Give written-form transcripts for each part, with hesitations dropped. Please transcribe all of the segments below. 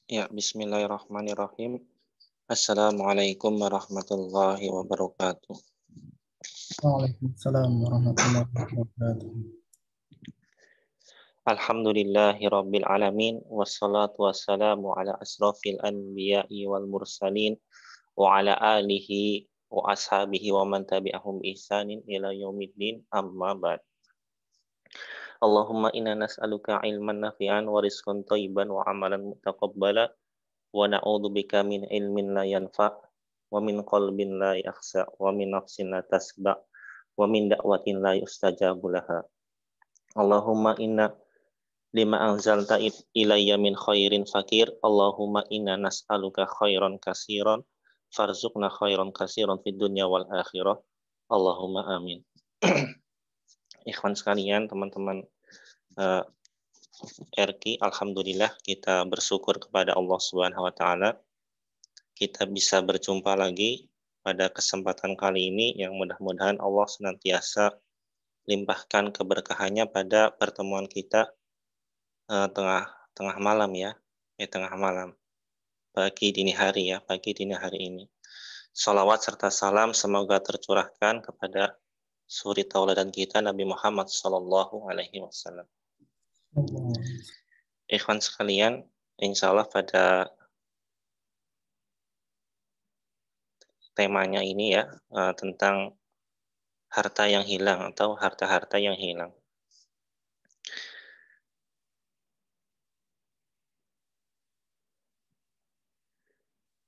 Ya, bismillahirrahmanirrahim. Assalamualaikum warahmatullahi wabarakatuh. Waalaikumsalam warahmatullahi wabarakatuh. Alhamdulillahi rabbil alamin. Wassalatu wassalamu ala asrafil anbiya'i wal mursalin. Wa ala alihi wa ashabihi wa man tabi'ahum ihsanin ila yaumiddin, amma ba'd. Allahumma inna nas'aluka ilman nafi'an wa rizqan thayyiban wa amalan mutaqabbala wa na'udzubika min ilmin la yanfa' wa min qalbin la yakhsha wa min nafsin la tasba' wa min da'watin la yustajabu laha. Allahumma inna lima anzalta ilayya min khairin fakir. Allahumma inna nas'aluka khairan kasiran farzuqna khairan kasiran fid dunya wal akhirah. Allahumma amin. Ikhwan sekalian, teman-teman RQ, alhamdulillah kita bersyukur kepada Allah Subhanahu wa taala kita bisa berjumpa lagi pada kesempatan kali ini, yang mudah-mudahan Allah senantiasa limpahkan keberkahannya pada pertemuan kita tengah malam ya, tengah malam, pagi dini hari ya, pagi dini hari ini. Salawat serta salam semoga tercurahkan kepada suri tauladan kita Nabi Muhammad Sallallahu Alaihi Wasallam. Ikhwan sekalian, insya Allah pada temanya ini ya, tentang harta yang hilang atau harta-harta yang hilang.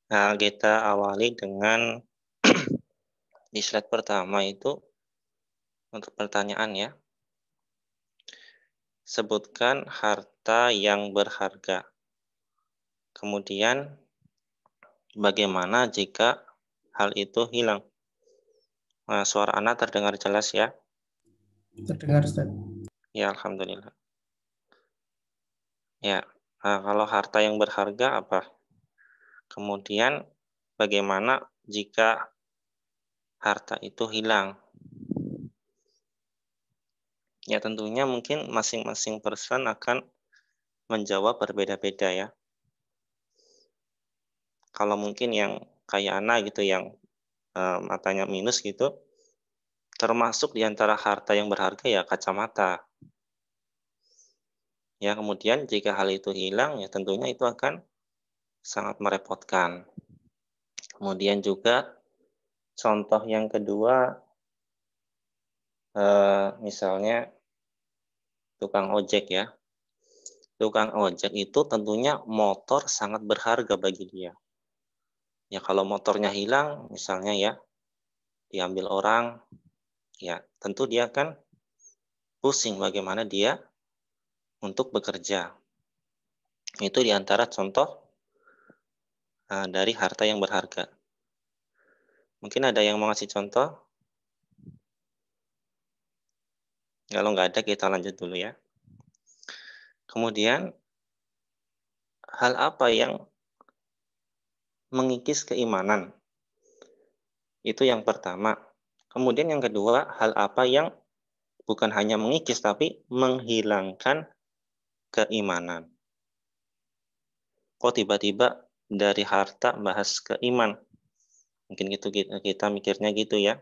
Nah, kita awali dengan di slide pertama itu untuk pertanyaan ya. Sebutkan harta yang berharga. Kemudian bagaimana jika hal itu hilang? Nah, suara Ana terdengar jelas ya? Terdengar, Ustaz. Ya, alhamdulillah. Ya, kalau harta yang berharga apa? Kemudian bagaimana jika harta itu hilang? Ya, tentunya mungkin masing-masing person akan menjawab berbeda-beda ya. Kalau mungkin yang kayak Ana gitu, yang matanya minus gitu, termasuk di antara harta yang berharga ya kacamata. Ya, kemudian jika hal itu hilang ya tentunya itu akan sangat merepotkan. Kemudian juga contoh yang kedua, misalnya tukang ojek ya. Tukang ojek itu tentunya motor sangat berharga bagi dia. Ya, kalau motornya hilang misalnya ya, diambil orang, ya tentu dia akan pusing bagaimana dia untuk bekerja. Itu diantara contoh dari harta yang berharga. Mungkin ada yang mau ngasih contoh? Kalau nggak ada, kita lanjut dulu ya. Kemudian, hal apa yang mengikis keimanan? Itu yang pertama. Kemudian yang kedua, hal apa yang bukan hanya mengikis, tapi menghilangkan keimanan? Kok tiba-tiba dari harta bahas ke iman? Mungkin gitu kita mikirnya gitu ya.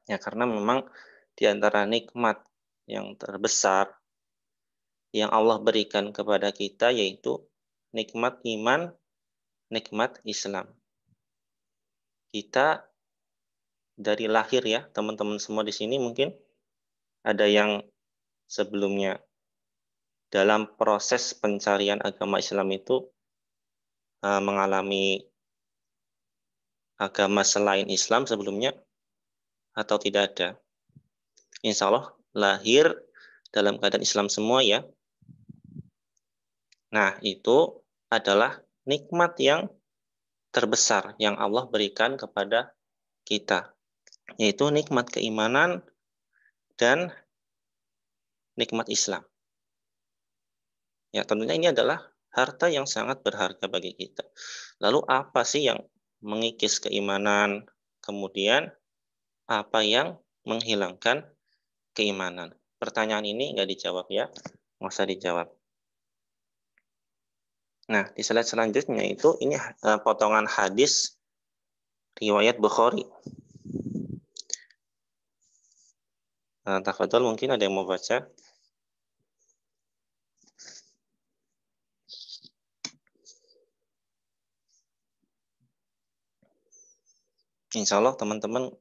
Ya, karena memang di antara nikmat yang terbesar yang Allah berikan kepada kita yaitu nikmat iman, nikmat Islam. Kita dari lahir ya, teman-teman semua di sini mungkin ada yang sebelumnya dalam proses pencarian agama Islam itu mengalami agama selain Islam sebelumnya atau tidak ada. Insya Allah lahir dalam keadaan Islam semua ya. Nah, itu adalah nikmat yang terbesar yang Allah berikan kepada kita, yaitu nikmat keimanan dan nikmat Islam. Ya, tentunya ini adalah harta yang sangat berharga bagi kita. Lalu apa sih yang mengikis keimanan? Kemudian apa yang menghilangkan keimanan? Pertanyaan ini nggak dijawab ya, nggak usah dijawab. Nah, di slide selanjutnya itu ini potongan hadis riwayat Bukhari. Tafadhol, mungkin ada yang mau baca? Insya Allah teman-teman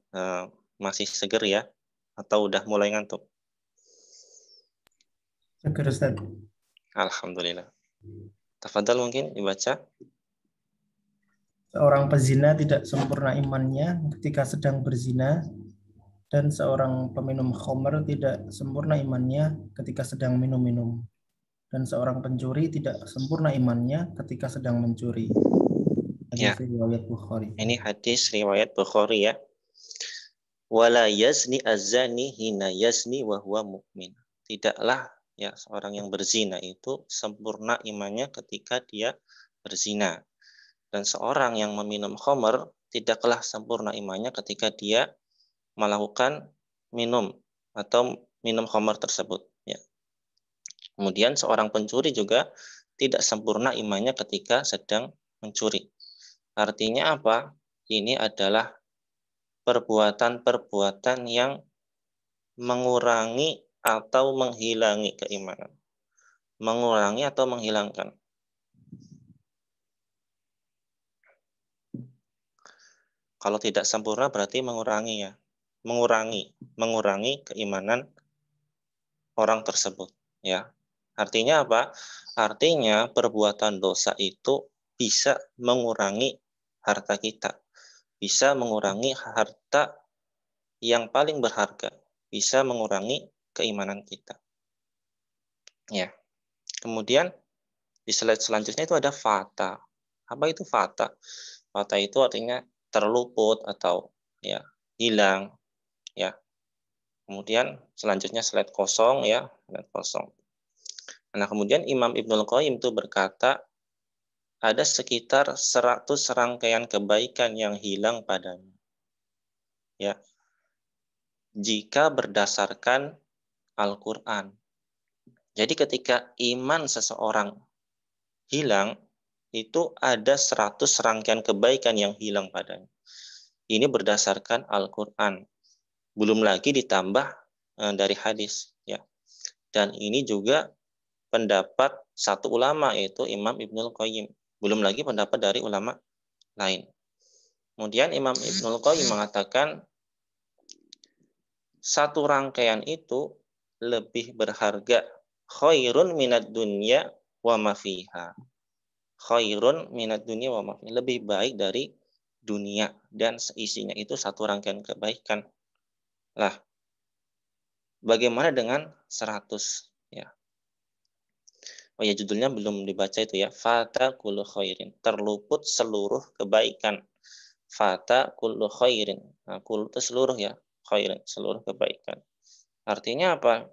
masih seger ya? Atau udah mulai ngantuk? Seger, Ustaz. Alhamdulillah. Tafadhol mungkin dibaca. Seorang pezina tidak sempurna imannya ketika sedang berzina, dan seorang peminum khamr tidak sempurna imannya ketika sedang minum-minum, dan seorang pencuri tidak sempurna imannya ketika sedang mencuri. Ya, Hadis riwayat Bukhari. ini hadis riwayat Bukhari ya. Wala yazni az-zani hina yazni wa huwa mu'min. Tidaklah ya seorang yang berzina itu sempurna imannya ketika dia berzina. Dan seorang yang meminum khamr tidaklah sempurna imannya ketika dia melakukan minum atau minum khamr tersebut. Ya. Kemudian seorang pencuri juga tidak sempurna imannya ketika sedang mencuri. Artinya apa? Ini adalah perbuatan-perbuatan yang mengurangi atau menghilangi keimanan. Mengurangi atau menghilangkan. Kalau tidak sempurna berarti mengurangi ya. Mengurangi keimanan orang tersebut ya. Artinya apa? Artinya perbuatan dosa itu bisa mengurangi harta kita. Bisa mengurangi harta yang paling berharga. Bisa mengurangi keimanan kita. Ya. Kemudian di slide selanjutnya itu ada fata. Apa itu fata? Fata itu artinya terluput atau ya hilang ya. Kemudian selanjutnya slide kosong ya, slide kosong. Nah, kemudian Imam Ibnul Qayyim itu berkata ada sekitar 100 rangkaian kebaikan yang hilang padanya. Ya. Jika berdasarkan Al-Qur'an. Jadi ketika iman seseorang hilang, itu ada 100 rangkaian kebaikan yang hilang padanya. Ini berdasarkan Al-Qur'an. Belum lagi ditambah dari hadis ya. Dan ini juga pendapat satu ulama yaitu Imam Ibnul Qayyim. Belum lagi pendapat dari ulama lain. Kemudian Imam Ibnul Qayyim mengatakan satu rangkaian itu lebih berharga, khairun minad dunya wa ma fiha. Khairun minad dunya wa ma fiha. Lebih baik dari dunia dan seisinya, itu satu rangkaian kebaikan. Lah, bagaimana dengan 100 ya? Oh ya, judulnya belum dibaca itu ya. Fata kullu khairin. Terluput seluruh kebaikan. Fata kullu khairin. Nah, kullu itu seluruh ya. Khairin, seluruh kebaikan. Artinya apa?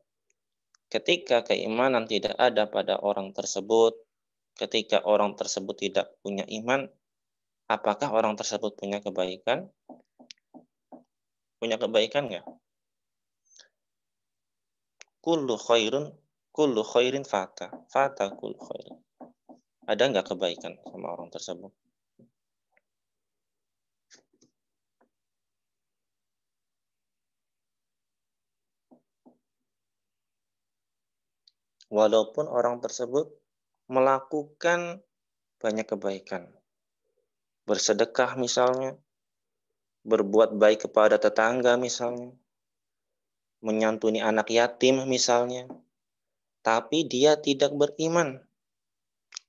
Ketika keimanan tidak ada pada orang tersebut, ketika orang tersebut tidak punya iman, apakah orang tersebut punya kebaikan? Punya kebaikan nggak? Kullu khairin fata. Fata kullu khairin. Ada nggak kebaikan sama orang tersebut? Walaupun orang tersebut melakukan banyak kebaikan. Bersedekah misalnya, berbuat baik kepada tetangga misalnya, menyantuni anak yatim misalnya, tapi dia tidak beriman.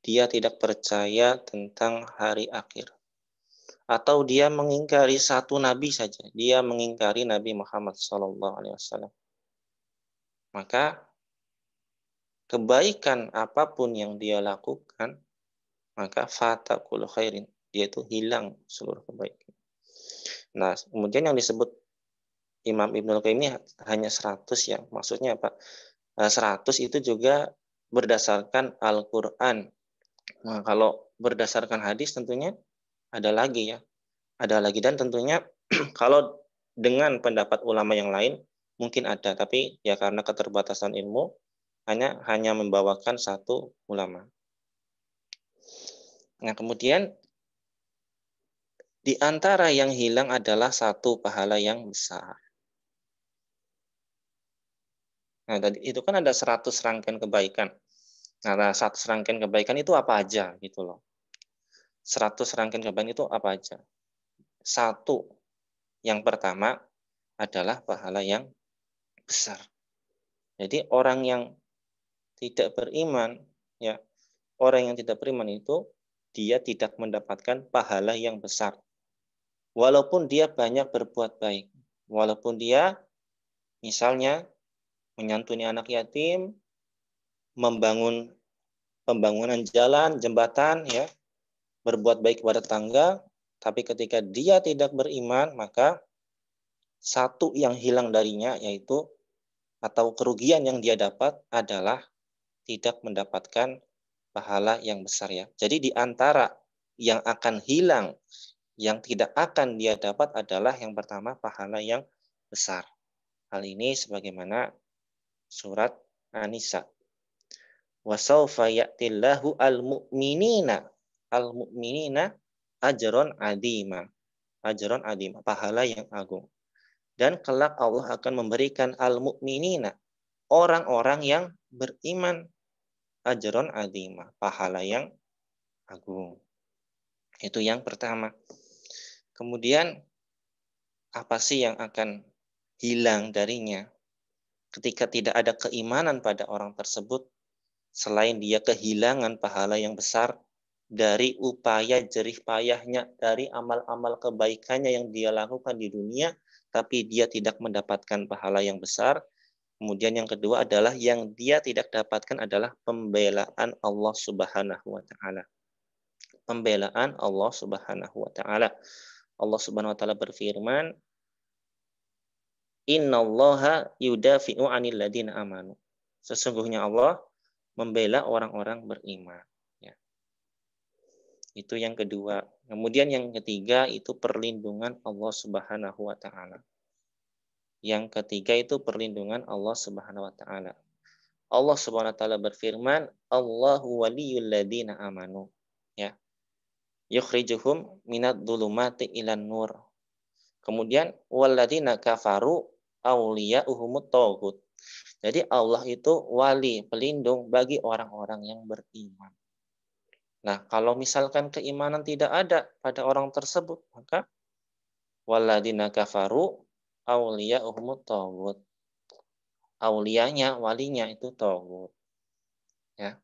Dia tidak percaya tentang hari akhir. Atau dia mengingkari satu nabi saja. Dia mengingkari Nabi Muhammad SAW. Maka kebaikan apapun yang dia lakukan, maka fata kullu khairin. Dia itu hilang seluruh kebaikan. Nah, kemudian yang disebut Imam Ibnul Qayyim ini hanya 100 ya. Maksudnya apa? 100 itu juga berdasarkan Al-Quran. Nah, kalau berdasarkan hadis tentunya ada lagi ya. Ada lagi, dan tentunya kalau dengan pendapat ulama yang lain mungkin ada, tapi ya karena keterbatasan ilmu hanya membawakan satu ulama. Nah, kemudian di antara yang hilang adalah satu pahala yang besar. Nah, tadi itu kan ada 100 rangkaian kebaikan. Nah, 100 rangkaian kebaikan itu apa aja gitu loh. 100 rangkaian kebaikan itu apa aja? Satu, yang pertama adalah pahala yang besar. Jadi orang yang tidak beriman, ya, orang yang tidak beriman itu dia tidak mendapatkan pahala yang besar. Walaupun dia banyak berbuat baik, walaupun dia misalnya menyantuni anak yatim, membangun pembangunan jalan, jembatan, ya, berbuat baik kepada tetangga, tapi ketika dia tidak beriman, maka satu yang hilang darinya yaitu atau kerugian yang dia dapat adalah tidak mendapatkan pahala yang besar, ya. Jadi di antara yang akan hilang, yang tidak akan dia dapat adalah yang pertama pahala yang besar. Hal ini sebagaimana surat An-Nisa. Wasaufa ya'tillahu al-mu'minina ajron adima. Ajron adima, pahala yang agung. Dan kelak Allah akan memberikan al-mu'minina, orang-orang yang beriman, ajron adima, pahala yang agung. Itu yang pertama. Kemudian apa sih yang akan hilang darinya ketika tidak ada keimanan pada orang tersebut, selain dia kehilangan pahala yang besar dari upaya jerih payahnya, dari amal-amal kebaikannya yang dia lakukan di dunia, tapi dia tidak mendapatkan pahala yang besar. Kemudian yang kedua adalah yang dia tidak dapatkan adalah pembelaan Allah Subhanahu wa taala. Pembelaan Allah Subhanahu wa taala. Allah Subhanahu wa taala berfirman, "Innallaha yudafi'u 'anil ladina amanu." Sesungguhnya Allah membela orang-orang beriman, ya. Itu yang kedua. Kemudian yang ketiga itu perlindungan Allah Subhanahu wa taala. Yang ketiga itu perlindungan Allah Subhanahu wa taala. Allah Subhanahu wa taala berfirman, "Allahu waliyul ladina amanu." Ya. Yukhrijuhum minad dhulumati ilan nur. Kemudian walladzina kafaru awliya'uhumut taghut. Jadi Allah itu wali, pelindung bagi orang-orang yang beriman. Nah, kalau misalkan keimanan tidak ada pada orang tersebut, maka walladzina kafaru awliya'uhumut taghut. Aulianya, walinya itu taghut. Ya.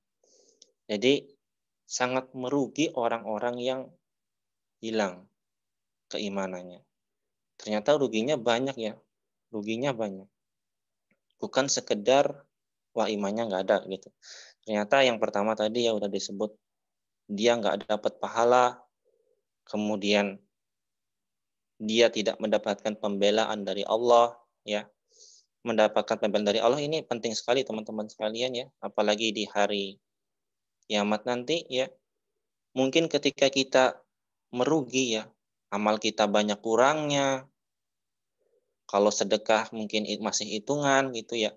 Jadi sangat merugi orang-orang yang hilang keimanannya. Ternyata ruginya banyak, ya. Ruginya banyak. Bukan sekedar wah imannya nggak ada gitu. Ternyata yang pertama tadi ya udah disebut, dia nggak dapat pahala, kemudian dia tidak mendapatkan pembelaan dari Allah, ya. Mendapatkan pembelaan dari Allah ini penting sekali teman-teman sekalian, ya. Apalagi di hari kiamat nanti, ya. Mungkin ketika kita merugi, ya, amal kita banyak kurangnya, kalau sedekah mungkin masih hitungan gitu, ya,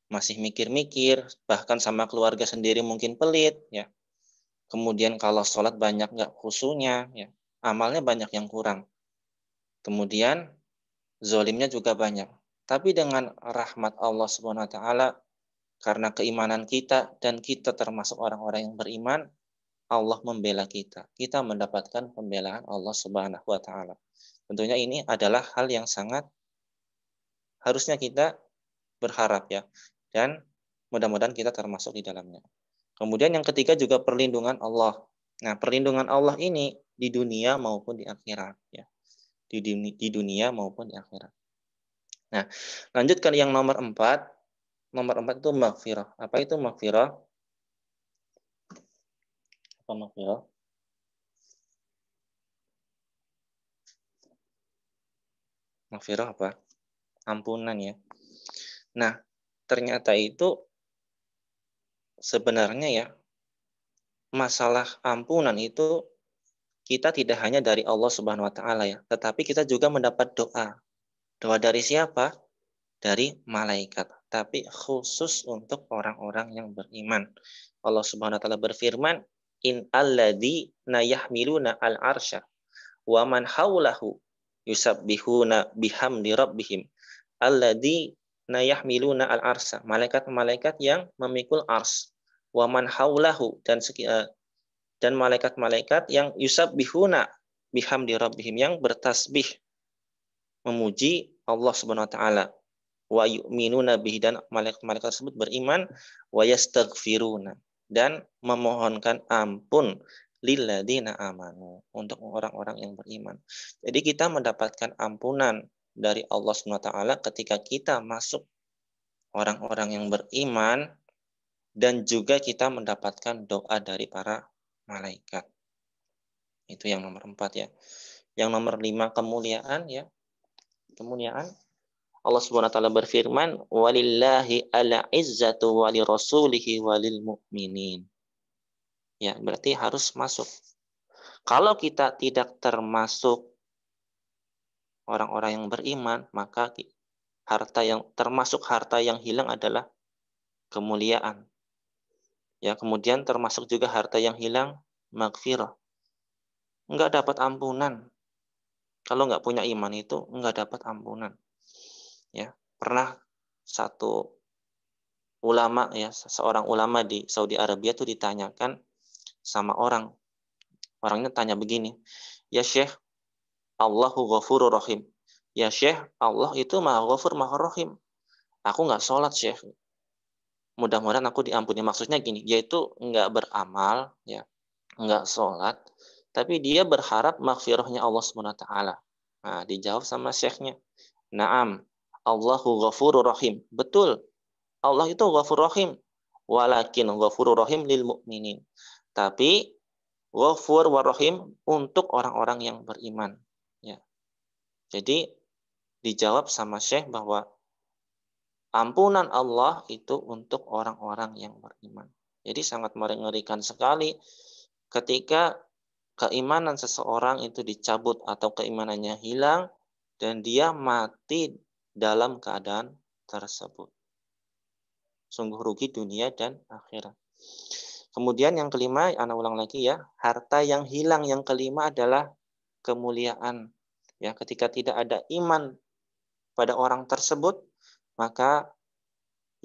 masih mikir-mikir, bahkan sama keluarga sendiri mungkin pelit, ya. Kemudian kalau sholat banyak nggak khusyuknya, ya, amalnya banyak yang kurang. Kemudian zolimnya juga banyak. Tapi dengan rahmat Allah Subhanahu Wa Taala, karena keimanan kita dan kita termasuk orang-orang yang beriman, Allah membela kita. Kita mendapatkan pembelaan Allah Subhanahu Wa Taala. Tentunya ini adalah hal yang sangat harusnya kita berharap, ya, dan mudah-mudahan kita termasuk di dalamnya. Kemudian yang ketiga juga perlindungan Allah. Nah, perlindungan Allah ini di dunia maupun di akhirat, ya. Di dunia maupun di akhirat. Nah, lanjutkan yang nomor 4. Nomor 4 itu maghfirah. Apa itu maghfirah? Apa maghfirah? Maghfirah apa? Ampunan, ya. Nah, ternyata itu sebenarnya, ya, masalah ampunan itu kita tidak hanya dari Allah Subhanahu wa taala, ya, tetapi kita juga mendapat doa. Doa dari siapa? Dari malaikat, tapi khusus untuk orang-orang yang beriman. Allah Subhanahu wa taala berfirman, in alladzina yahmiluna al-arsya wa man haulahu yusabbihuna bihamdi rabbihim alladzina yahmiluna al-arsya, malaikat-malaikat yang memikul ars, wa man haulahu, dan malaikat-malaikat yang yusabbihuna bihamdi rabbihim, yang bertasbih memuji Allah Subhanahu wa taala, wa yu'minuna bihi, dan malaikat-malaikat tersebut beriman, wa yastaghfiruna, dan memohonkan ampun lilladzina amanu, untuk orang-orang yang beriman. Jadi kita mendapatkan ampunan dari Allah Subhanahu wa taala ketika kita masuk orang-orang yang beriman, dan juga kita mendapatkan doa dari para malaikat. Itu yang nomor 4 ya. Yang nomor 5 kemuliaan ya. Kemuliaan Allah Subhanahu wa taala berfirman, walillahi ala izzatu walirasulihi walil mu'minin. Ya, berarti harus masuk. Kalau kita tidak termasuk orang-orang yang beriman, maka termasuk harta yang hilang adalah kemuliaan. Ya, kemudian termasuk juga harta yang hilang maghfirah. Enggak dapat ampunan. Kalau enggak punya iman itu enggak dapat ampunan. Ya, pernah satu ulama ya, seorang ulama di Saudi Arabia itu ditanyakan sama orang. Orangnya tanya begini, "Ya Syekh, Allahu Ghafurur Rahim." Ya Syekh, Allah itu Maha Ghafur, Maha Rahim. Aku enggak sholat, Syekh. Mudah-mudahan aku diampuni. Maksudnya gini, dia itu enggak beramal ya, enggak sholat, tapi dia berharap maghfirahnya Allah Subhanahu wa taala. Nah, dijawab sama syekhnya, "Na'am, Allahu Ghafurur Rahim." Betul. Allah itu Ghafur Rahim. Walakin Ghafurur Rahim lil mu'minin. Tapi Ghafur wa Rahim untuk orang-orang yang beriman. Ya. Jadi dijawab sama Syekh bahwa ampunan Allah itu untuk orang-orang yang beriman. Jadi sangat mengerikan sekali ketika keimanan seseorang itu dicabut atau keimanannya hilang dan dia mati dalam keadaan tersebut. Sungguh rugi dunia dan akhirat. Kemudian yang kelima, anak ulang lagi ya, harta yang hilang yang kelima adalah kemuliaan. Ya, ketika tidak ada iman pada orang tersebut, maka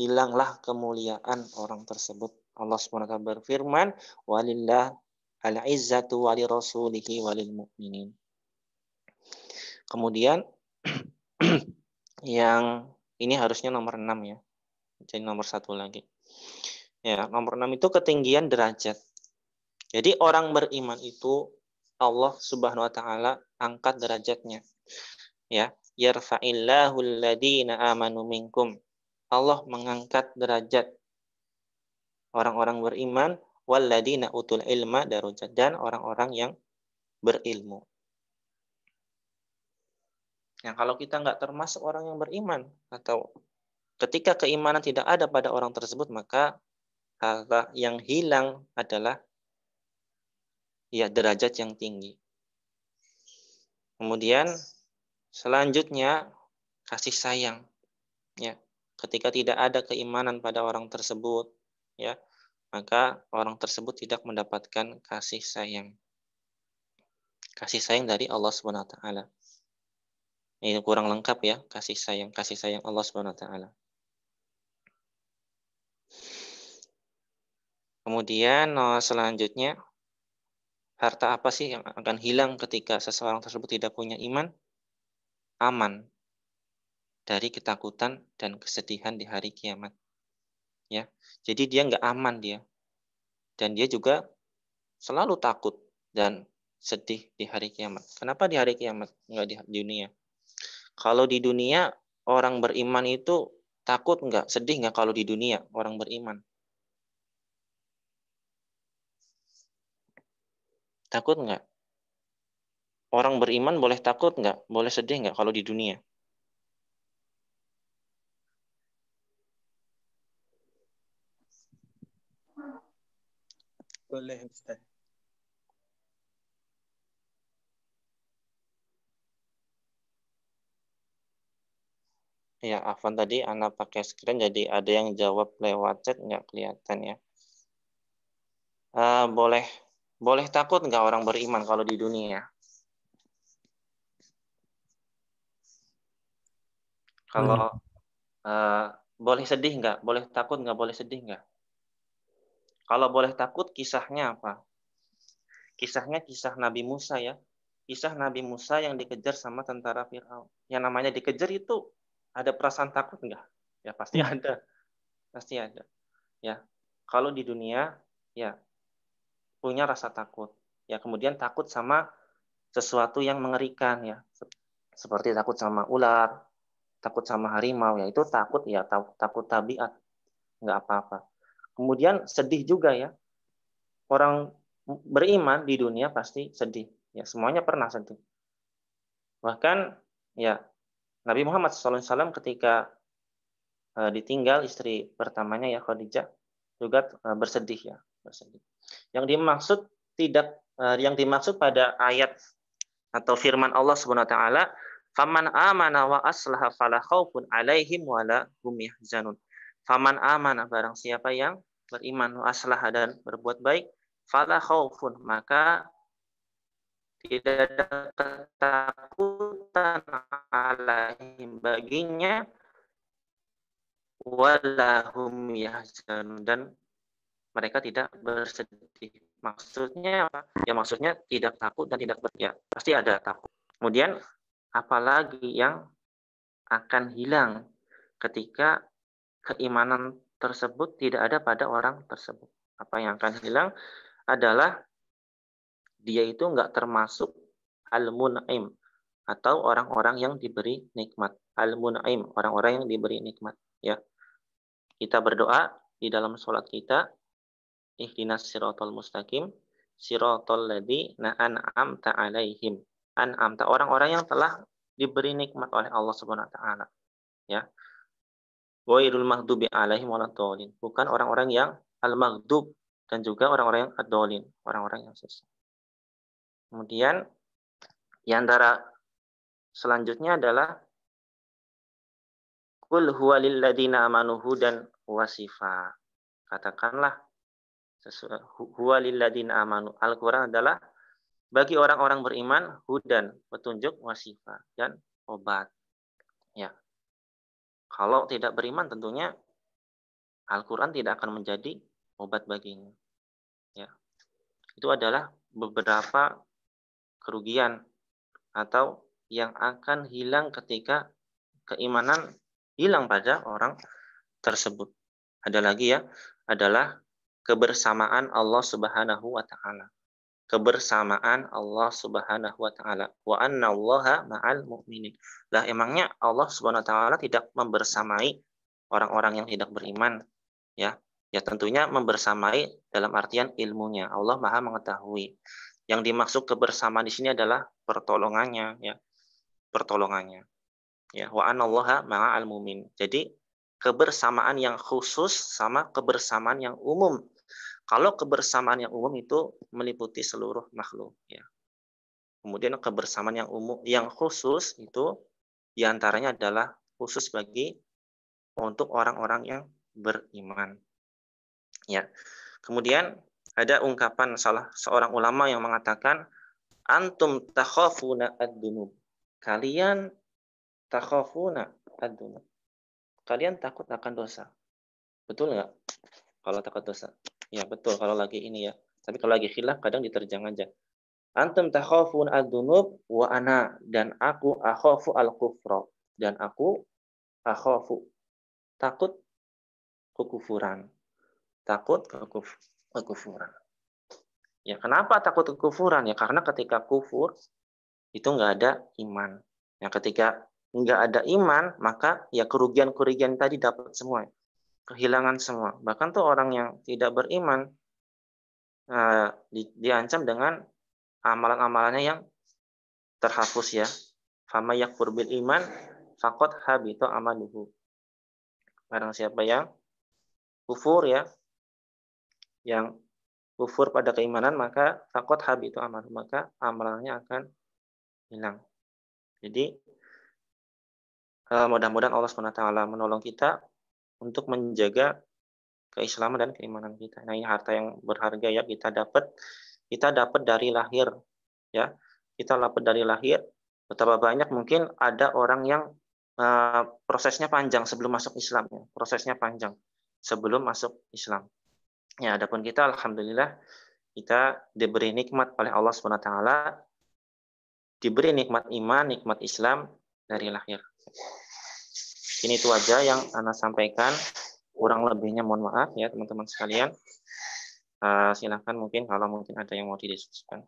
hilanglah kemuliaan orang tersebut. Allah SWT berfirman, walillah al-izzatu walirasulihi walil mu'minin. Kemudian yang ini harusnya nomor 6 ya. Jadi nomor 1 lagi. Ya, nomor 6 itu ketinggian derajat. Jadi orang beriman itu Allah Subhanahu wa taala angkat derajatnya. Ya, yarfa'illahu alladhina amanu minkum. Allah mengangkat derajat orang-orang beriman, walladzina utul ilma darajat, dan orang-orang yang berilmu. Yang kalau kita nggak termasuk orang yang beriman, atau ketika keimanan tidak ada pada orang tersebut, maka harta yang hilang adalah ya derajat yang tinggi. Kemudian selanjutnya kasih sayang. Ya, ketika tidak ada keimanan pada orang tersebut, ya, maka orang tersebut tidak mendapatkan kasih sayang. Kasih sayang dari Allah Subhanahu wa taala. Ini kurang lengkap ya, kasih sayang Allah Subhanahu wa taala. Kemudian selanjutnya, harta apa sih yang akan hilang ketika seseorang tersebut tidak punya iman? Aman dari ketakutan dan kesedihan di hari kiamat. Ya, jadi dia nggak aman dia, dan dia juga selalu takut dan sedih di hari kiamat. Kenapa di hari kiamat, nggak di dunia? Kalau di dunia orang beriman itu takut nggak, sedih nggak kalau di dunia orang beriman? Takut nggak? Orang beriman boleh takut nggak? Boleh sedih nggak kalau di dunia? Boleh, Ustaz. Ya, Afwan tadi anak pakai screen, jadi ada yang jawab lewat chat nggak kelihatan ya. Boleh boleh takut nggak orang beriman kalau di dunia? Kalau boleh sedih nggak? Boleh takut nggak? Boleh sedih nggak? Kalau boleh takut, kisahnya apa? Kisahnya kisah Nabi Musa ya. Kisah Nabi Musa yang dikejar sama tentara Fir'aun. Yang namanya dikejar itu ada perasaan takut nggak? Ya pasti ada. Pasti ada. Ya. Kalau di dunia, ya punya rasa takut. Ya kemudian takut sama sesuatu yang mengerikan ya. Seperti takut sama ular, takut sama harimau ya, itu takut ya, takut tabiat, nggak apa-apa. Kemudian sedih juga ya, orang beriman di dunia pasti sedih ya, semuanya pernah sedih. Bahkan ya Nabi Muhammad SAW ketika ditinggal istri pertamanya ya Khadijah juga bersedih ya, bersedih. Yang dimaksud pada ayat atau firman Allah Subhanahu wa taala, faman amana wa aslaha fala khaufun alaihim wala hum yahzanun. Faman amana, barang siapa yang beriman wa aslaha dan berbuat baik, fala khaufun, maka tidak ada ketakutan alaihim baginya, wala hum yahzanun, dan mereka tidak bersedih. Maksudnya apa? Ya maksudnya tidak takut dan tidak ya, pasti ada takut. Kemudian apalagi yang akan hilang ketika keimanan tersebut tidak ada pada orang tersebut. Apa yang akan hilang adalah dia itu nggak termasuk al-mun'im, atau orang-orang yang diberi nikmat. Al-mun'im, orang-orang yang diberi nikmat. Ya, kita berdoa di dalam sholat kita, ihdinas siratal mustaqim, siratal ladzina an'amta alaihim. An'amta, orang-orang yang telah diberi nikmat oleh Allah Subhanahu wa taala. Ya. Ghairul maghdubi alaihim waladhdallin. Bukan orang-orang yang al-maghdub, dan juga orang-orang yang ad-dallin, orang-orang yang sesat. Kemudian di antara selanjutnya adalah qul huwa lil ladzina amanu hudan wa shifa. Katakanlah huwa lil ladzina amanu. Al-Qur'an adalah bagi orang-orang beriman hudan, petunjuk, wasifah, dan obat. Ya. Kalau tidak beriman tentunya Al-Quran tidak akan menjadi obat baginya. Ya. Itu adalah beberapa kerugian atau yang akan hilang ketika keimanan hilang pada orang tersebut. Ada lagi ya, adalah kebersamaan Allah Subhanahu wa taala. Kebersamaan Allah Subhanahu wa taala. Wa annallaha ma'al mu'minin. Lah emangnya Allah Subhanahu wa taala tidak membersamai orang-orang yang tidak beriman, ya? Ya tentunya membersamai dalam artian ilmunya. Allah Maha mengetahui. Yang dimaksud kebersamaan di sini adalah pertolongannya, ya. Pertolongannya. Ya, wa anallaha ma'al mu'min. Jadi kebersamaan yang khusus sama kebersamaan yang umum. Kalau kebersamaan yang umum itu meliputi seluruh makhluk, ya. Kemudian kebersamaan yang umum, yang khusus itu diantaranya adalah khusus bagi untuk orang-orang yang beriman. Ya. Kemudian ada ungkapan salah seorang ulama yang mengatakan, antum takhafuna ad-dunub. Kalian takhafuna ad-dunub. Kalian takut akan dosa. Betul nggak? Kalau takut dosa. Ya betul kalau lagi ini ya. Tapi kalau lagi khilaf kadang diterjang aja. Antum takhafun ad-dunub wa ana, dan aku akhafu al-kufra, dan aku akhafu, takut kekufuran. Takut kekufuran. Ya kenapa takut kekufuran? Ya karena ketika kufur itu nggak ada iman. Ya ketika nggak ada iman maka ya kerugian-kerugian tadi dapat semua. Kehilangan semua. Bahkan tuh orang yang tidak beriman diancam dengan amalan-amalannya yang terhapus ya. Fama yakfur bil iman faqad habita amaluhu. Barang siapa yang kufur ya, yang kufur pada keimanan, maka faqad habita amaluhu, maka amalannya akan hilang. Jadi mudah-mudahan Allah SWT menolong kita untuk menjaga keislaman dan keimanan kita. Nah, ini harta yang berharga ya kita dapat kita dapat dari lahir, ya. Kita dapat dari lahir. Betapa banyak mungkin ada orang yang prosesnya panjang sebelum masuk Islam, ya. Prosesnya panjang sebelum masuk Islam. Ya, adapun kita alhamdulillah kita diberi nikmat oleh Allah Subhanahu wa taala, diberi nikmat iman, nikmat Islam dari lahir. Ini itu aja yang Ana sampaikan. Kurang lebihnya mohon maaf ya teman-teman sekalian. Silakan mungkin kalau mungkin ada yang mau didiskusikan.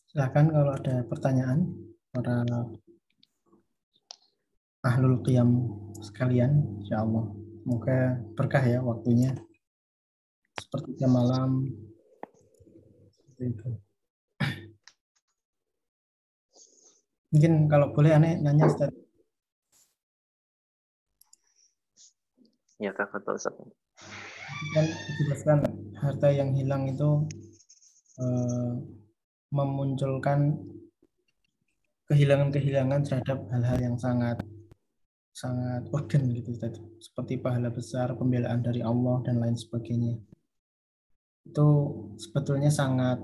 Silakan kalau ada pertanyaan para ahlul qiyam sekalian, insya Allah. Semoga berkah ya waktunya. Seperti jam malam. Seperti itu. Mungkin kalau boleh aneh nanya Ustaz. Ya, tafadhol Ustaz. Kan dijelaskan harta yang hilang itu memunculkan kehilangan-kehilangan terhadap hal-hal yang sangat urgent gitu Ustaz. Seperti pahala besar, pembelaan dari Allah dan lain sebagainya. Itu sebetulnya sangat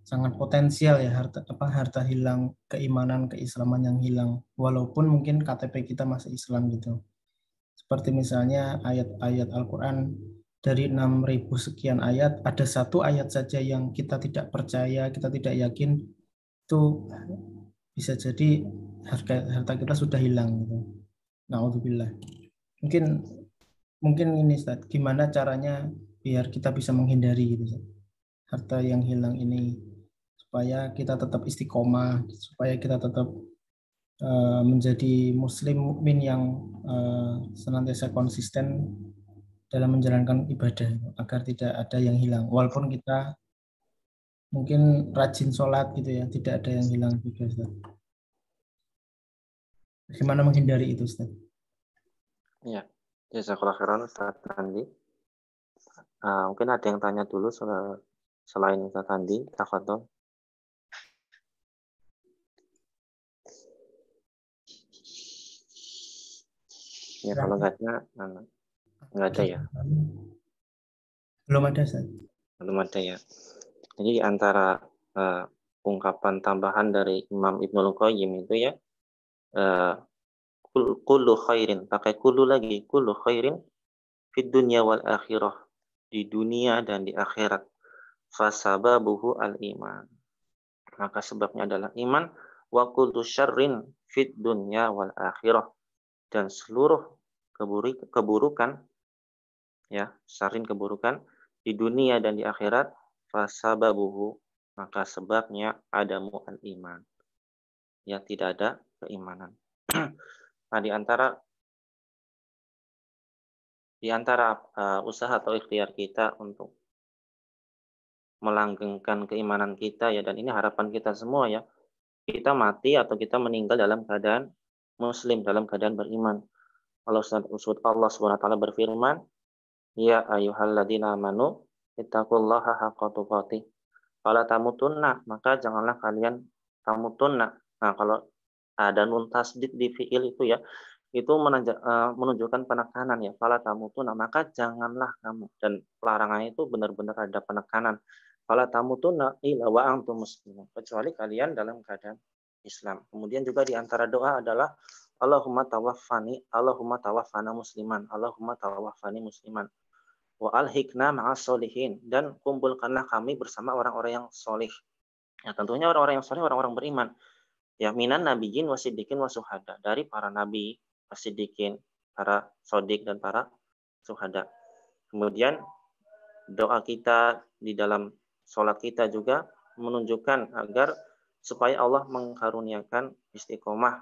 sangat potensial ya harta hilang, keimanan, keislaman yang hilang, walaupun mungkin KTP kita masih Islam gitu. Seperti misalnya ayat-ayat Al-Quran dari 6.000 sekian ayat, ada satu ayat saja yang kita tidak percaya, kita tidak yakin, itu bisa jadi harta kita sudah hilang gitu. Na'udzubillah. Mungkin ini Ustaz, gimana caranya biar kita bisa menghindari gitu Ustaz, harta yang hilang ini, supaya kita tetap istiqomah, supaya kita tetap menjadi muslim mukmin yang senantiasa konsisten dalam menjalankan ibadah agar tidak ada yang hilang, walaupun kita mungkin rajin sholat gitu ya, tidak ada yang hilang juga Ustaz. Bagaimana menghindari itu Ustaz? Ya, jazakallahu khairan Ustaz Andi. Mungkin ada yang tanya dulu selain Ustaz Andi, tafadhol. Ya, kalau nggak ada ya. Belum ada Ustaz. Belum ada ya. Jadi antara ungkapan tambahan dari Imam Ibnul Qayyim itu ya, kullu khairin, pakai kullu lagi, kullu khairin fid dunya wal akhirah, di dunia dan di akhirat, fasababuhu al-iman, maka sebabnya adalah iman, wa kullu syarrin fid dunya wal akhirah, dan seluruh keburukan ya, syarrin keburukan di dunia dan di akhirat, fasababuhu, maka sebabnya adamu al-iman, ya, tidak ada keimanan. Nah, di antara usaha atau ikhtiar kita untuk melanggengkan keimanan kita ya, dan ini harapan kita semua ya, kita mati atau kita meninggal dalam keadaan muslim, dalam keadaan beriman. Allah SWT berfirman, ya ayyuhalladzina amanu ittaqullaha haqqa tuqatih fala tamutunna, maka janganlah kalian tamutunna. Nah, kalau ada nun tasdid di fiil itu ya, itu menunjukkan penekanan ya, fala tamutunna, maka janganlah kamu, dan larangannya itu benar-benar ada penekanan, fala tamutunna illa wa antum muslimun, kecuali kalian dalam keadaan Islam. Kemudian juga di antara doa adalah Allahumma tawaffana musliman, Allahumma tawaffani musliman, wa alhiqna ma'as solihin, dan kumpulkanlah kami bersama orang-orang yang solih. Ya, tentunya orang-orang yang solih, orang-orang beriman. Ya, minan nabiyyin wasiddiqin wasuhada, dari para nabi, wasiddiqin, para sodik, dan para suhada. Kemudian doa kita di dalam sholat kita juga menunjukkan agar supaya Allah mengkaruniakan istiqomah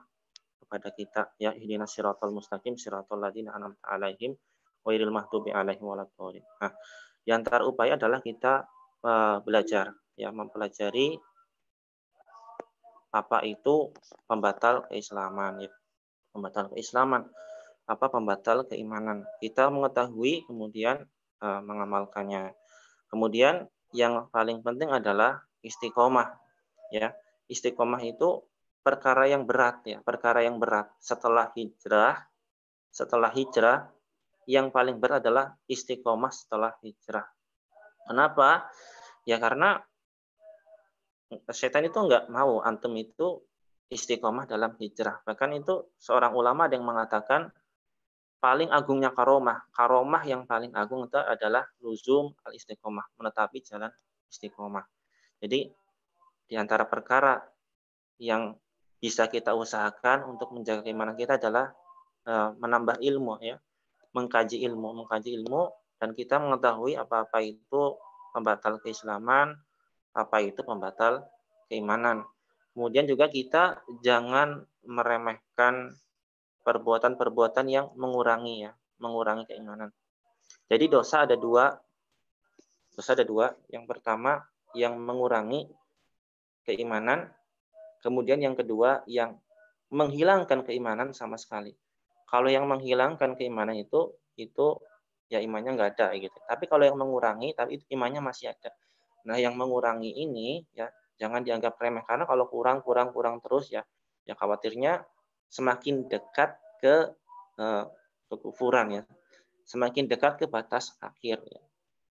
kepada kita, ya, ihdinas siratal mustaqim siratal ladzina an'amta 'alaihim ghairil maghdubi 'alaihim waladdallin. Nah, di antara upaya adalah kita belajar ya, mempelajari apa itu pembatal keislaman ya. Pembatal keislaman, apa pembatal keimanan. Kita mengetahui kemudian mengamalkannya. Kemudian yang paling penting adalah istiqomah ya. Istiqomah itu perkara yang berat ya, perkara yang berat setelah hijrah yang paling berat adalah istiqomah setelah hijrah. Kenapa? Ya karena setan itu nggak mau antum itu istiqomah dalam hijrah. Bahkan itu seorang ulama ada yang mengatakan paling agungnya karomah yang paling agung itu adalah luzum al-istiqomah, menetapi jalan istiqomah. Jadi di antara perkara yang bisa kita usahakan untuk menjaga keimanan kita adalah menambah ilmu ya, mengkaji ilmu dan kita mengetahui apa-apa itu pembatal keislaman, apa itu pembatal keimanan. Kemudian juga kita jangan meremehkan perbuatan-perbuatan yang mengurangi keimanan. Jadi dosa ada dua. Yang pertama yang mengurangi keimanan, kemudian yang kedua yang menghilangkan keimanan sama sekali. Kalau yang menghilangkan keimanan itu ya imannya nggak ada gitu. Tapi kalau yang mengurangi tapi imannya masih ada. Nah, yang mengurangi ini ya jangan dianggap remeh karena kalau kurang terus ya khawatirnya semakin dekat ke kekufuran ya. Semakin dekat ke batas akhir ya.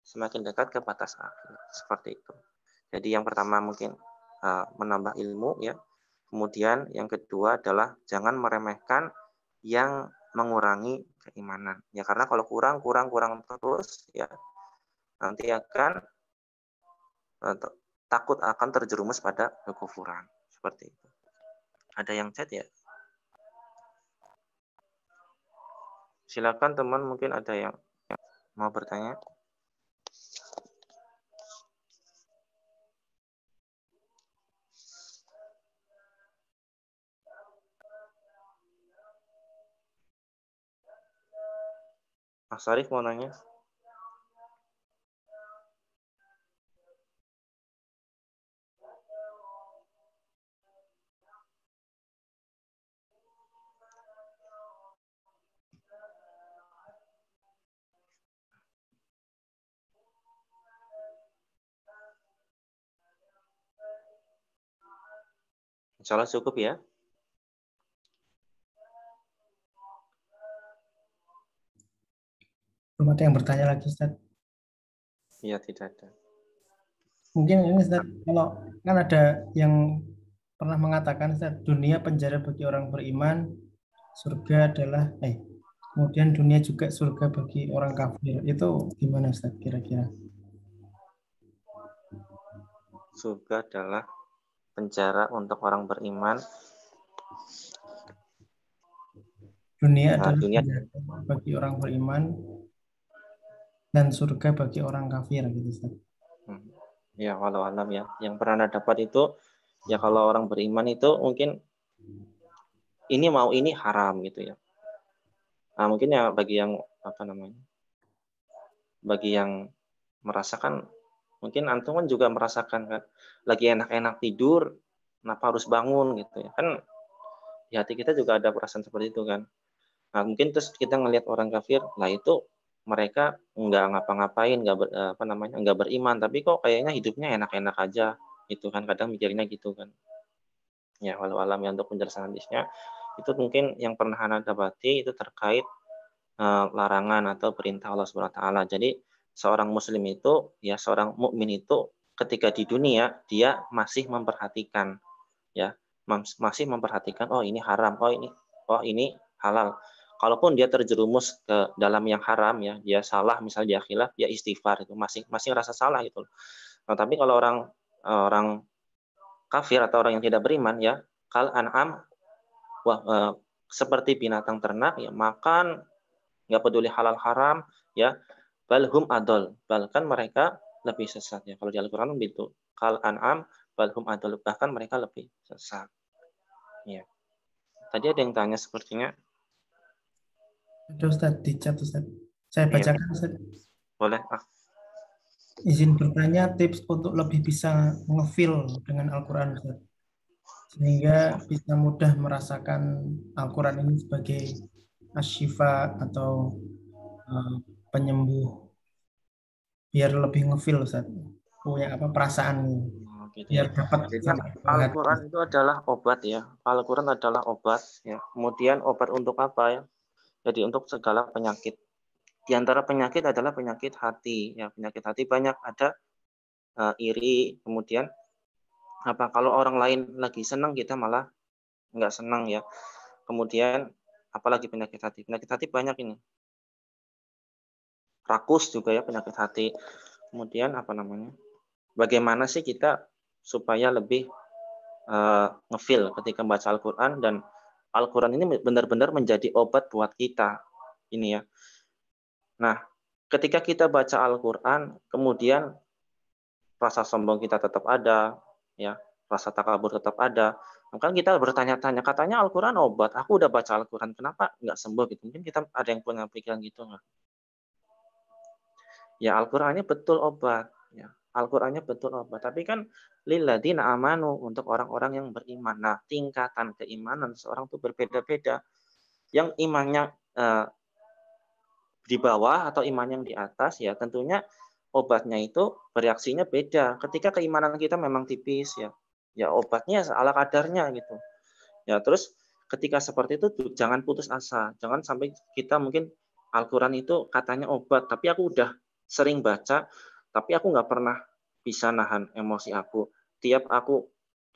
Semakin dekat ke batas akhir seperti itu. Jadi yang pertama mungkin menambah ilmu ya. Kemudian yang kedua adalah jangan meremehkan yang mengurangi keimanan. Ya karena kalau kurang terus ya nanti akan takut akan terjerumus pada kekufuran. Seperti itu. Ada yang chat ya? Silakan teman, mungkin ada yang mau bertanya. Mas Sarif mau nanya? Insya Allah cukup ya. Belum ada yang bertanya lagi, Ustaz. Iya, tidak ada. Mungkin ini, Ustaz, kalau kan ada yang pernah mengatakan, Ustaz, dunia penjara bagi orang beriman, surga adalah, kemudian dunia juga surga bagi orang kafir. Itu gimana, Ustaz, kira-kira? Surga adalah penjara untuk orang beriman. Dunia adalah penjara bagi orang beriman dan surga bagi orang kafir, gitu, Ustaz. Ya, walau alam ya. Yang pernah dapat itu, ya kalau orang beriman itu mungkin ini mau ini haram gitu ya. Nah, mungkin ya bagi yang bagi yang merasakan, mungkin antum kan juga merasakan kan, lagi enak-enak tidur, kenapa harus bangun gitu ya. Kan di hati kita juga ada perasaan seperti itu kan. Nah, mungkin terus kita ngelihat orang kafir, lah itu mereka nggak ngapa-ngapain, nggak beriman, tapi kok kayaknya hidupnya enak-enak aja, gitu kan. Kadang mikirnya gitu kan. Ya, walau alam ya untuk penjelasan hadisnya, itu mungkin yang pernah Anda dapati itu terkait larangan atau perintah Allah Subhanahu wa taala. Jadi seorang muslim itu, ya seorang mukmin itu ketika di dunia dia masih memperhatikan ya, masih memperhatikan oh ini haram, oh ini halal. Kalaupun dia terjerumus ke dalam yang haram ya, dia salah misalnya dia khilaf, dia istighfar itu masih rasa salah gitu. Nah, tapi kalau orang kafir atau orang yang tidak beriman ya, kal an'am seperti binatang ternak ya, makan nggak peduli halal haram ya, balhum adol, bahkan mereka lebih sesat ya. Kalau di Al-Qur'an begitu, kal an'am balhum adol, bahkan mereka lebih sesat. Ya. Tadi ada yang tanya sepertinya. Ada, Ustaz, di chat, Ustaz. Saya bacakan, Ustaz. Boleh. Izin bertanya tips untuk lebih bisa ngefeel dengan Al-Quran, Ustaz, sehingga bisa mudah merasakan Al-Quran ini sebagai asyifa atau penyembuh, biar lebih ngefeel, Ustaz, punya perasaan ini. gitu ya. Biar dapat Jadi sampai ke hati. Al-Quran itu adalah obat ya. Al-Quran adalah obat ya. Kemudian obat untuk apa ya? Jadi untuk segala penyakit. Di antara penyakit adalah penyakit hati ya. Penyakit hati banyak, ada iri, kemudian apa, kalau orang lain lagi senang kita malah nggak senang ya. Kemudian apalagi penyakit hati. Penyakit hati banyak ini. Rakus juga ya penyakit hati. Kemudian apa namanya? Bagaimana sih kita supaya lebih ngefeel ketika membaca Al-Quran, dan Al-Quran ini benar-benar menjadi obat buat kita ini ya. Nah, ketika kita baca Al-Quran, kemudian rasa sombong kita tetap ada, ya, rasa takabur tetap ada. Maka kita bertanya-tanya, katanya Al-Quran obat, aku udah baca Al-Quran, kenapa nggak sembuh gitu? Mungkin kita ada yang punya pikiran gitu nggak? Ya, Al-Qurannya betul obat. Ya, Al-Qurannya betul obat. Tapi kan lilladzina amanu, untuk orang-orang yang beriman. Nah, tingkatan keimanan seorang itu berbeda-beda. Yang imannya di bawah atau iman yang di atas, ya tentunya obatnya itu bereaksinya beda. Ketika keimanan kita memang tipis ya, ya obatnya ala kadarnya gitu. Ya terus ketika seperti itu jangan putus asa, jangan sampai kita mungkin Al-Quran itu katanya obat, tapi aku udah sering baca, tapi aku nggak pernah bisa nahan emosi aku. Tiap aku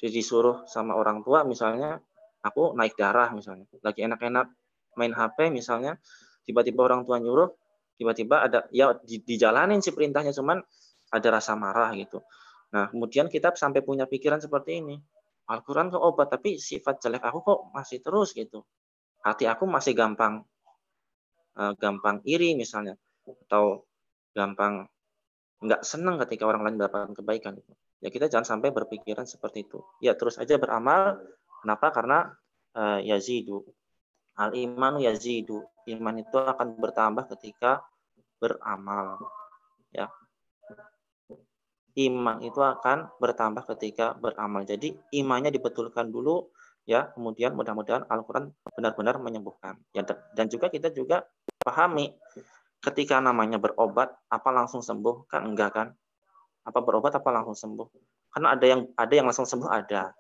disuruh sama orang tua misalnya, aku naik darah misalnya, lagi enak-enak main HP misalnya, tiba-tiba orang tua nyuruh, tiba-tiba ada ya dijalanin sih perintahnya, cuman ada rasa marah gitu. Nah kemudian kita sampai punya pikiran seperti ini, Al-Quran kok obat, tapi sifat jelek aku kok masih terus gitu. Hati aku masih gampang gampang iri misalnya, atau gampang nggak senang ketika orang lain mendapatkan kebaikan. Ya kita jangan sampai berpikiran seperti itu. Ya terus aja beramal. Kenapa? Karena yazidu. Al-imanu yazidu. Iman itu akan bertambah ketika beramal. Ya. Iman itu akan bertambah ketika beramal. Jadi imannya dibetulkan dulu ya, kemudian mudah-mudahan Al-Qur'an benar-benar menyembuhkan. Ya, dan juga kita juga pahami ketika namanya berobat apa langsung sembuh, kan enggak kan? Apa berobat apa langsung sembuh? Karena ada yang langsung sembuh, ada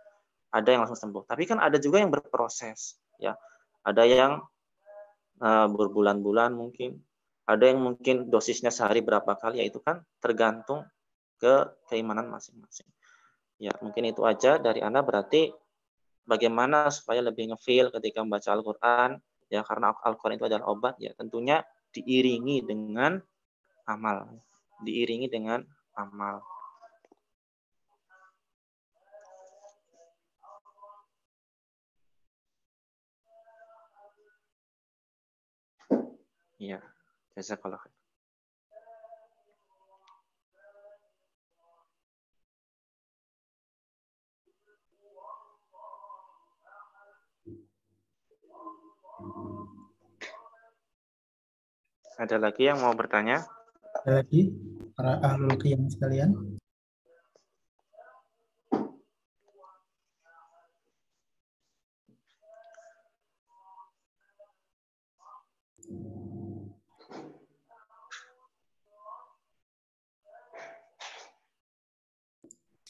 yang langsung sembuh. Tapi kan ada juga yang berproses ya. Ada yang berbulan-bulan mungkin, ada yang mungkin dosisnya sehari berapa kali, ya itu kan tergantung ke keimanan masing-masing. Ya, mungkin itu aja dari Anda. Berarti bagaimana supaya lebih ngefeel ketika membaca Al-Quran, ya karena Al-Quran itu adalah obat, ya tentunya diiringi dengan amal. Diiringi dengan amal. Ya, jazakallah khair. Ada lagi yang mau bertanya? Ada lagi para ahlul qiyam sekalian?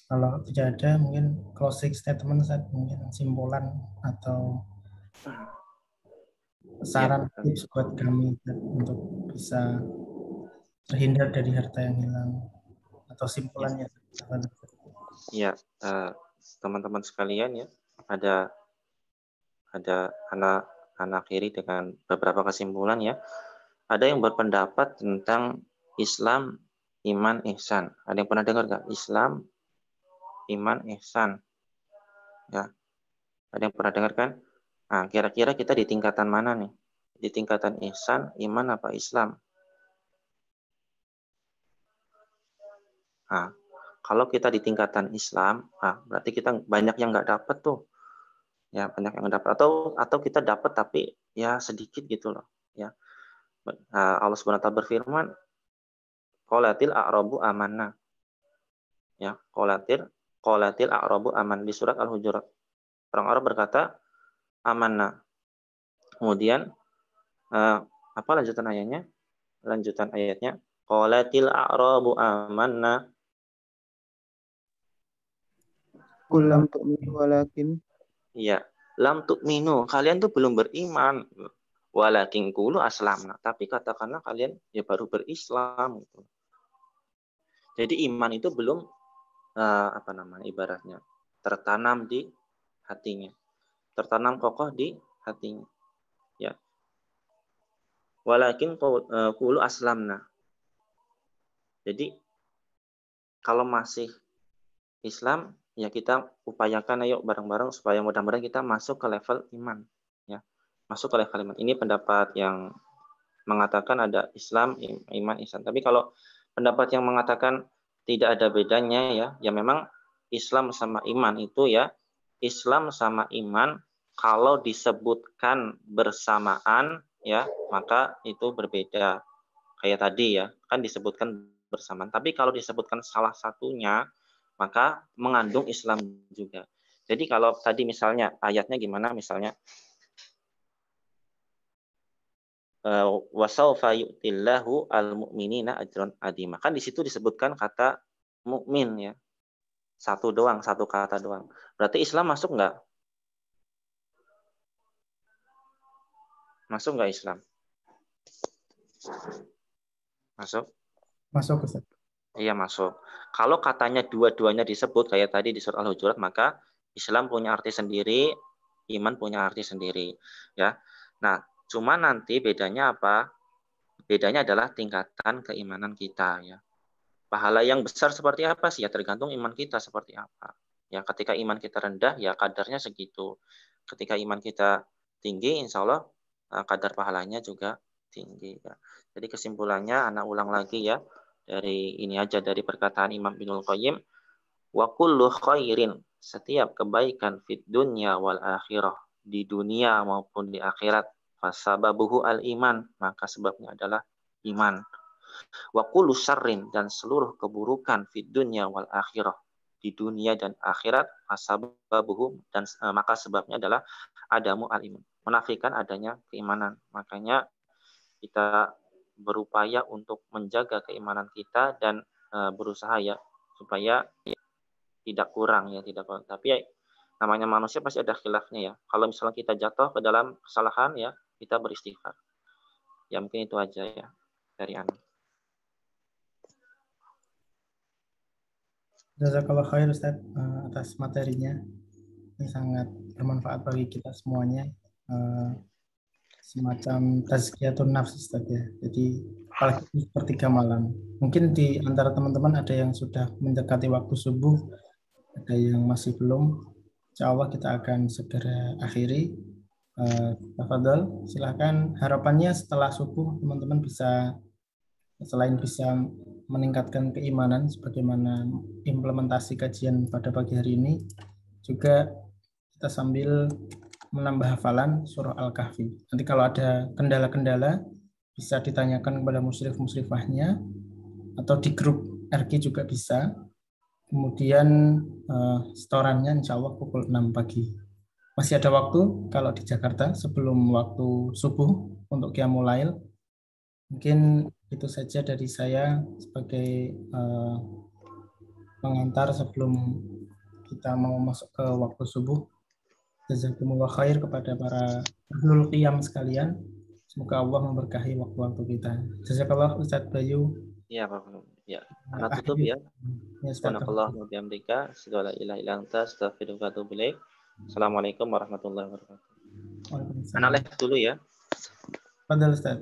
Kalau tidak ada, mungkin closing statement, mungkin simpulan atau Ya, saran tips buat kami untuk bisa terhindar dari harta yang hilang, atau ya, simpulannya. ya, teman-teman sekalian ya, ada anak kiri dengan beberapa kesimpulan ya. Ada yang berpendapat tentang Islam, iman, ihsan. Ada yang pernah dengar nggak? Islam, iman, ihsan. Ya, ada yang pernah dengar kan? Nah, kira-kira kita di tingkatan mana nih? Di tingkatan ihsan, iman, apa Islam? Nah, kalau kita di tingkatan Islam, nah, berarti kita banyak yang nggak dapat tuh. Ya, banyak yang dapat. Atau kita dapat tapi ya sedikit gitu loh. Ya, Allah Subhanahu wa taala berfirman, qalatil a'rabu amanna. Ya, qalatil a'rabu aman, di surat Al-Hujurat. Orang-orang berkata amanna. Kemudian apa lanjutan ayatnya? Lanjutan ayatnya qalatil a'rabu amanna. Kul lam tu'minu walakin. Ya, lam tu'minu, kalian tuh belum beriman. Walakin qulu aslamna, tapi katakanlah kalian ya baru berislam gitu. Jadi iman itu belum ibaratnya tertanam di hatinya. Tertanam kokoh di hatinya. Ya. Walakin qulu aslamna. Jadi kalau masih Islam, ya kita upayakan ayo bareng-bareng supaya mudah-mudahan kita masuk ke level iman, ya. Masuk ke level iman. Ini pendapat yang mengatakan ada Islam, iman, ihsan. Tapi kalau pendapat yang mengatakan tidak ada bedanya, ya memang Islam sama iman itu ya, Islam sama iman kalau disebutkan bersamaan, ya maka itu berbeda. Kayak tadi ya, kan disebutkan bersamaan. Tapi kalau disebutkan salah satunya, maka mengandung Islam juga. Jadi kalau tadi misalnya ayatnya gimana misalnya wasaufa yu'tillahu al-mu'minina ajran adima. Kan di situ disebutkan kata mukmin ya. Satu kata doang. Berarti Islam masuk enggak? Masuk enggak Islam? Masuk? Masuk, Ustaz. Iya masuk. Kalau katanya dua-duanya disebut kayak tadi di surat Al-Hujurat, maka Islam punya arti sendiri, iman punya arti sendiri, ya. Nah, cuma nanti bedanya apa? Bedanya adalah tingkatan keimanan kita, ya. Pahala yang besar seperti apa sih? Ya tergantung iman kita seperti apa. Ya, ketika iman kita rendah, ya kadarnya segitu. Ketika iman kita tinggi, insya Allah kadar pahalanya juga tinggi. Ya. Jadi kesimpulannya, anak ulang lagi ya. Dari ini aja, dari perkataan Imam Ibnul Qayyim, wa kullu khairin, setiap kebaikan fid dunya wal akhirah, di dunia maupun di akhirat, fasababuhu al iman, maka sebabnya adalah iman. Wa kullu syarrin, dan seluruh keburukan fid dunya wal akhirah, di dunia dan akhirat, fasababuhu, dan maka sebabnya adalah adamu al iman, menafikan adanya keimanan. Makanya kita berupaya untuk menjaga keimanan kita dan berusaha ya supaya tidak kurang. Tapi namanya manusia pasti ada khilafnya ya. Kalau misalnya kita jatuh ke dalam kesalahan ya, kita beristighfar. Ya mungkin itu aja ya dari Ana. Jazakallah khair Ustaz atas materinya. Ini sangat bermanfaat bagi kita semuanya. Semacam tazkiyatun nafs Ustaz ya. Jadi apalagi sepertiga malam. Mungkin di antara teman-teman ada yang sudah mendekati waktu subuh, ada yang masih belum. Insya Allah kita akan segera akhiri. Tafadhol, silakan. Harapannya setelah subuh teman-teman bisa, selain bisa meningkatkan keimanan sebagaimana implementasi kajian pada pagi hari ini, juga kita sambil menambah hafalan surah Al-Kahfi. Nanti kalau ada kendala-kendala bisa ditanyakan kepada musyrif-musyrifahnya atau di grup RQ juga bisa. Kemudian setorannya insya Allah pukul 6 pagi. Masih ada waktu kalau di Jakarta sebelum waktu subuh untuk Qiyamul Lail. Mungkin itu saja dari saya sebagai pengantar sebelum kita mau masuk ke waktu subuh. Jazakumullah khair kepada para ahlul qiyam sekalian. Semoga Allah memberkahi waktu-waktu kita. Jazakallah Ustaz Bayu. Iya, Pak. Ya. Ana tutup ya. Subhanakallah wa bihamdika, asyhadu an la ilaha illa anta, astaghfiruka wa atubu ilaik. Assalamualaikum warahmatullahi wabarakatuh. Ana live dulu ya. Padahal Ustaz.